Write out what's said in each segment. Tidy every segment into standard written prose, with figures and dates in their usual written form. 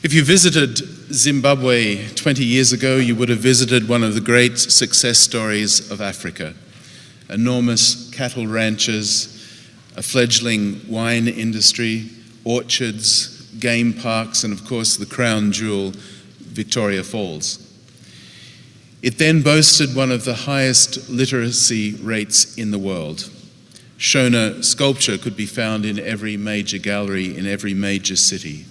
If you visited Zimbabwe 20 years ago, you would have visited one of the great success stories of Africa. Enormous cattle ranches, a fledgling wine industry, orchards, game parks, and of course the crown jewel, Victoria Falls. It then boasted one of the highest literacy rates in the world. Shona sculpture could be found in every major gallery, in every major city.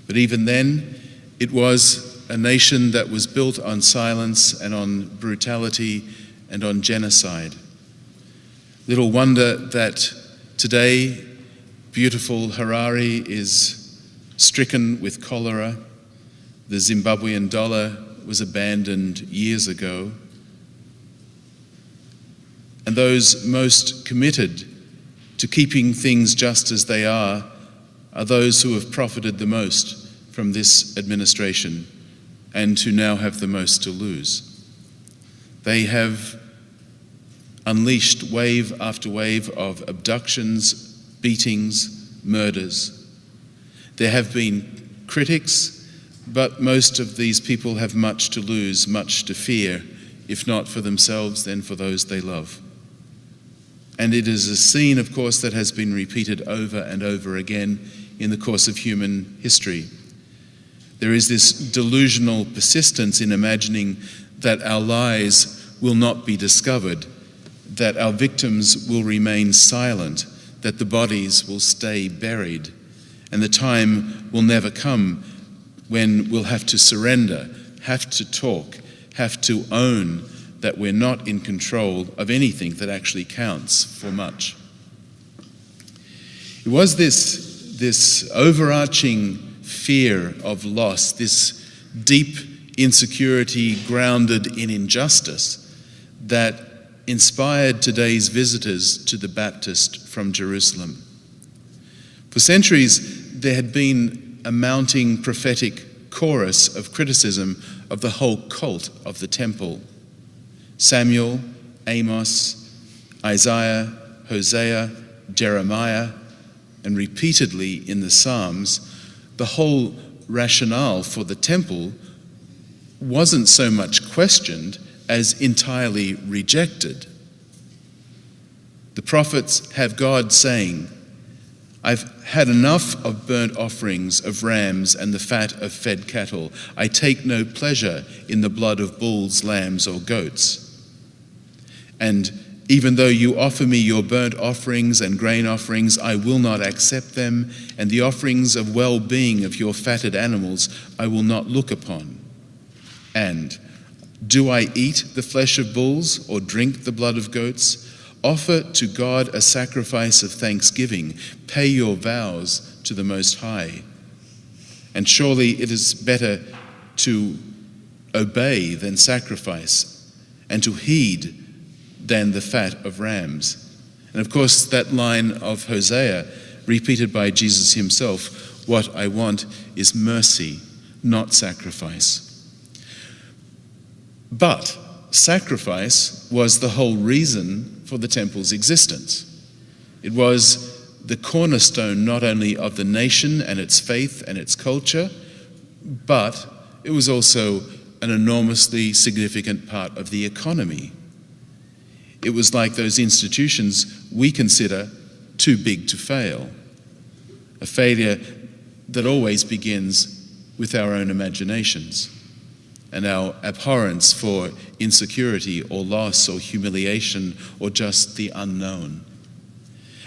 But even then, it was a nation that was built on silence and on brutality and on genocide. Little wonder that today, beautiful Harare is stricken with cholera. The Zimbabwean dollar was abandoned years ago. And those most committed to keeping things just as they are those who have profited the most from this administration and who now have the most to lose. They have unleashed wave after wave of abductions, beatings, murders. There have been critics, but most of these people have much to lose, much to fear, if not for themselves, then for those they love. And it is a scene, of course, that has been repeated over and over again in the course of human history. There is this delusional persistence in imagining that our lies will not be discovered, that our victims will remain silent, that the bodies will stay buried, and the time will never come when we'll have to surrender, have to talk, have to own that we're not in control of anything that actually counts for much. It was this overarching fear of loss, this deep insecurity grounded in injustice that inspired today's visitors to the Baptist from Jerusalem. For centuries, there had been a mounting prophetic chorus of criticism of the whole cult of the temple. Samuel, Amos, Isaiah, Hosea, Jeremiah, and repeatedly in the Psalms, the whole rationale for the temple wasn't so much questioned as entirely rejected. The prophets have God saying, "I've had enough of burnt offerings of rams and the fat of fed cattle. I take no pleasure in the blood of bulls, lambs, or goats. And even though you offer me your burnt offerings and grain offerings, I will not accept them, and the offerings of well-being of your fatted animals I will not look upon. And do I eat the flesh of bulls or drink the blood of goats? Offer to God a sacrifice of thanksgiving. Pay your vows to the Most High. And surely it is better to obey than sacrifice, and to heed than the fat of rams." And of course, that line of Hosea, repeated by Jesus himself, "What I want is mercy, not sacrifice." But sacrifice was the whole reason for the temple's existence. It was the cornerstone not only of the nation and its faith and its culture, but it was also an enormously significant part of the economy. It was like those institutions we consider too big to fail, a failure that always begins with our own imaginations and our abhorrence for insecurity or loss or humiliation or just the unknown.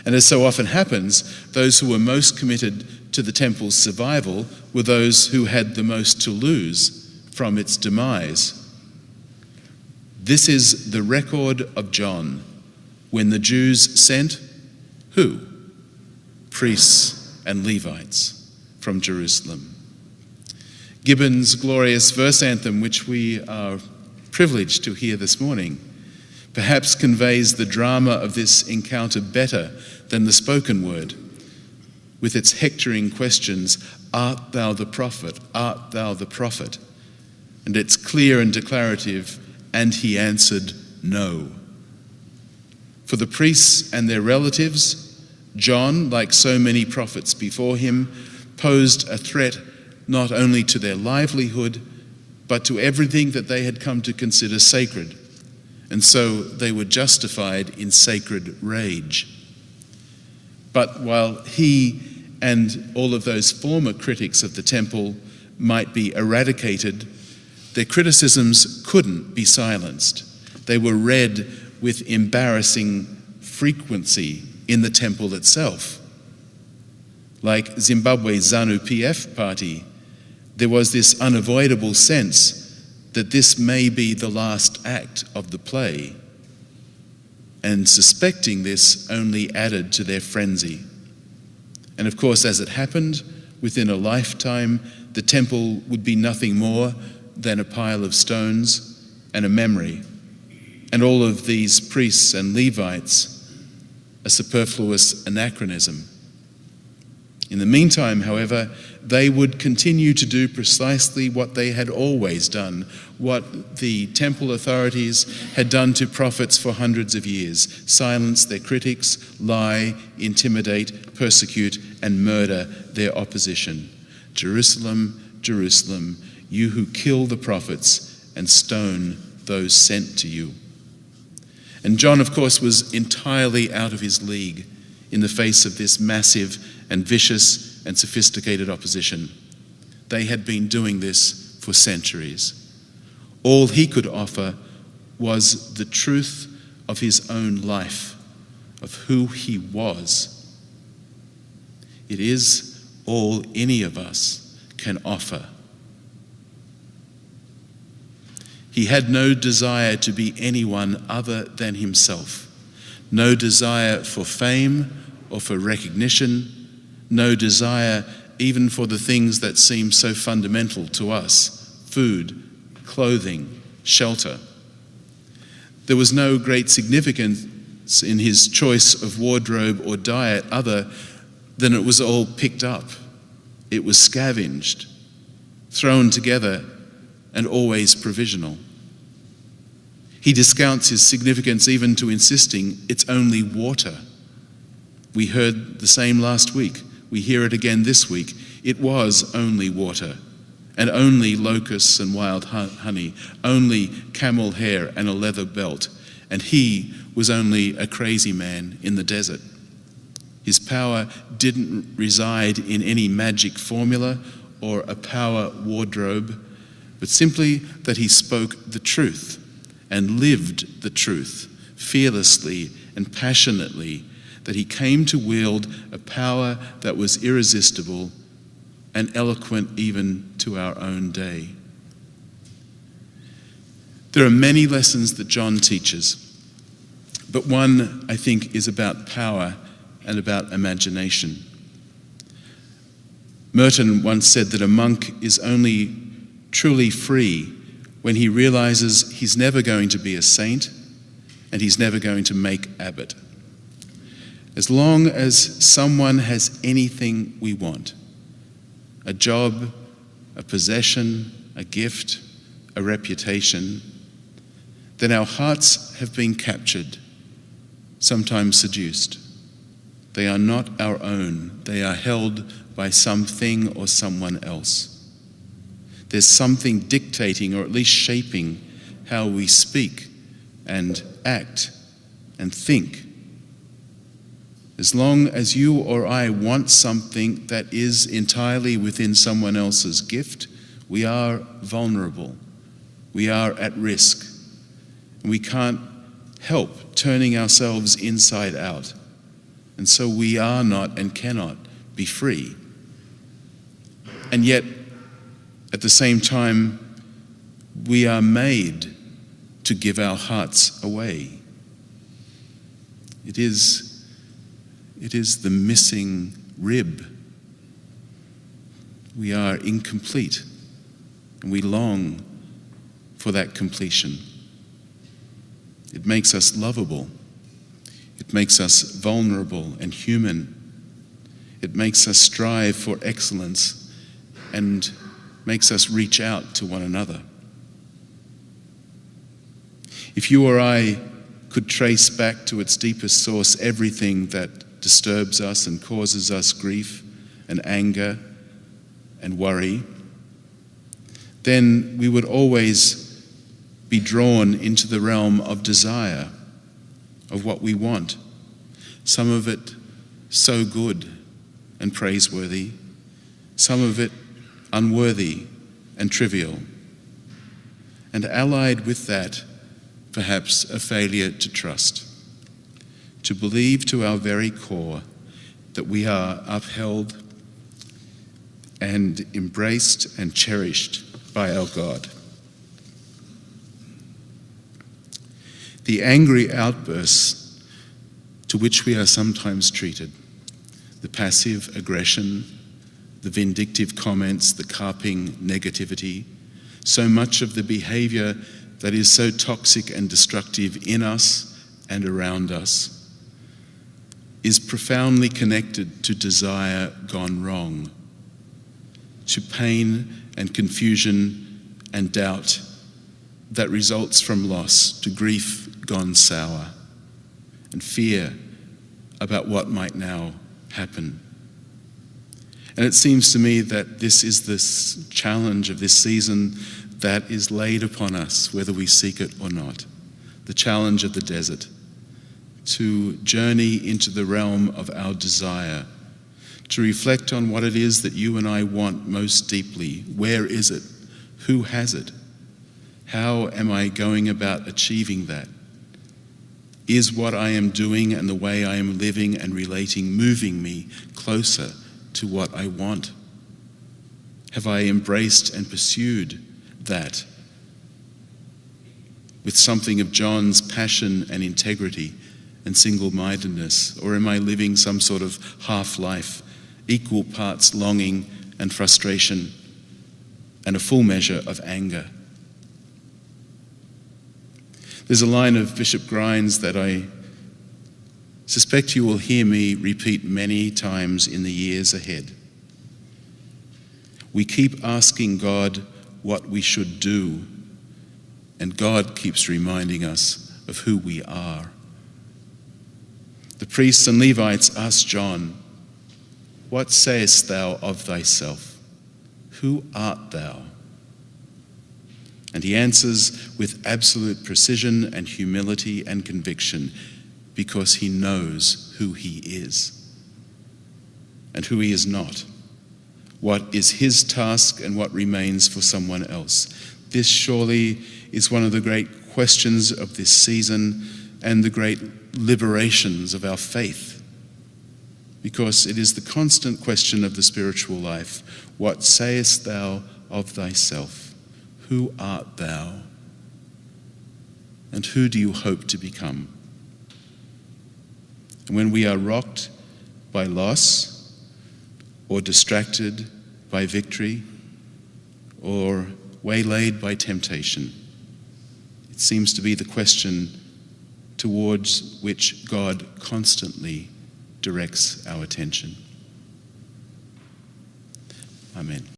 And as so often happens, those who were most committed to the temple's survival were those who had the most to lose from its demise. This is the record of John, when the Jews sent who? Priests and Levites from Jerusalem. Gibbon's glorious verse anthem, which we are privileged to hear this morning, perhaps conveys the drama of this encounter better than the spoken word, with its hectoring questions, "Art thou the prophet? Art thou the prophet?" And it's clear and declarative, "And he answered, no." For the priests and their relatives, John, like so many prophets before him, posed a threat not only to their livelihood, but to everything that they had come to consider sacred. And so they were justified in sacred rage. But while he and all of those former critics of the temple might be eradicated, their criticisms couldn't be silenced. They were read with embarrassing frequency in the temple itself. Like Zimbabwe's ZANU-PF party, there was this unavoidable sense that this may be the last act of the play, and suspecting this only added to their frenzy. And of course, as it happened, within a lifetime, the temple would be nothing more than a pile of stones and a memory, and all of these priests and Levites a superfluous anachronism. In the meantime, however, they would continue to do precisely what they had always done, what the temple authorities had done to prophets for hundreds of years: silence their critics, lie, intimidate, persecute, and murder their opposition. Jerusalem, Jerusalem, you who kill the prophets and stone those sent to you. And John, of course, was entirely out of his league in the face of this massive and vicious and sophisticated opposition. They had been doing this for centuries. All he could offer was the truth of his own life, of who he was. It is all any of us can offer. He had no desire to be anyone other than himself, no desire for fame or for recognition, no desire even for the things that seem so fundamental to us: food, clothing, shelter. There was no great significance in his choice of wardrobe or diet other than it was all picked up. It was scavenged, thrown together, and always provisional. He discounts his significance even to insisting it's only water. We heard the same last week. We hear it again this week. It was only water, and only locusts and wild honey, only camel hair and a leather belt, and he was only a crazy man in the desert. His power didn't reside in any magic formula or a power wardrobe, but simply that he spoke the truth and lived the truth fearlessly and passionately, that he came to wield a power that was irresistible and eloquent even to our own day. There are many lessons that John teaches, but one, I think, is about power and about imagination. Merton once said that a monk is only truly free when he realizes he's never going to be a saint and he's never going to make abbot. As long as someone has anything we want, a job, a possession, a gift, a reputation, then our hearts have been captured, sometimes seduced. They are not our own. They are held by something or someone else. There's something dictating, or at least shaping, how we speak and act and think. As long as you or I want something that is entirely within someone else's gift, we are vulnerable. We are at risk. And we can't help turning ourselves inside out. And so we are not and cannot be free. And yet, at the same time, we are made to give our hearts away. It is the missing rib. We are incomplete, and we long for that completion. It makes us lovable. It makes us vulnerable and human. It makes us strive for excellence and makes us reach out to one another. If you or I could trace back to its deepest source everything that disturbs us and causes us grief and anger and worry, then we would always be drawn into the realm of desire, of what we want. Some of it so good and praiseworthy, some of it unworthy and trivial. And allied with that, perhaps a failure to trust, to believe to our very core that we are upheld and embraced and cherished by our God. The angry outbursts to which we are sometimes treated, the passive aggression, the vindictive comments, the carping negativity, so much of the behavior that is so toxic and destructive in us and around us, is profoundly connected to desire gone wrong, to pain and confusion and doubt that results from loss, to grief gone sour, and fear about what might now happen. And it seems to me that this is this challenge of this season that is laid upon us, whether we seek it or not. The challenge of the desert, to journey into the realm of our desire, to reflect on what it is that you and I want most deeply. Where is it? Who has it? How am I going about achieving that? Is what I am doing and the way I am living and relating moving me closer to what I want? Have I embraced and pursued that with something of John's passion and integrity and single-mindedness? Or am I living some sort of half-life, equal parts longing and frustration and a full measure of anger? There's a line of Bishop Grimes that I suspect you will hear me repeat many times in the years ahead. We keep asking God what we should do, and God keeps reminding us of who we are. The priests and Levites asked John, "What sayest thou of thyself? Who art thou?" And he answers with absolute precision and humility and conviction, because he knows who he is and who he is not, what is his task and what remains for someone else. This surely is one of the great questions of this season and the great liberations of our faith, because it is the constant question of the spiritual life. What sayest thou of thyself? Who art thou? And who do you hope to become? And when we are rocked by loss, or distracted by victory, or waylaid by temptation, it seems to be the question towards which God constantly directs our attention. Amen.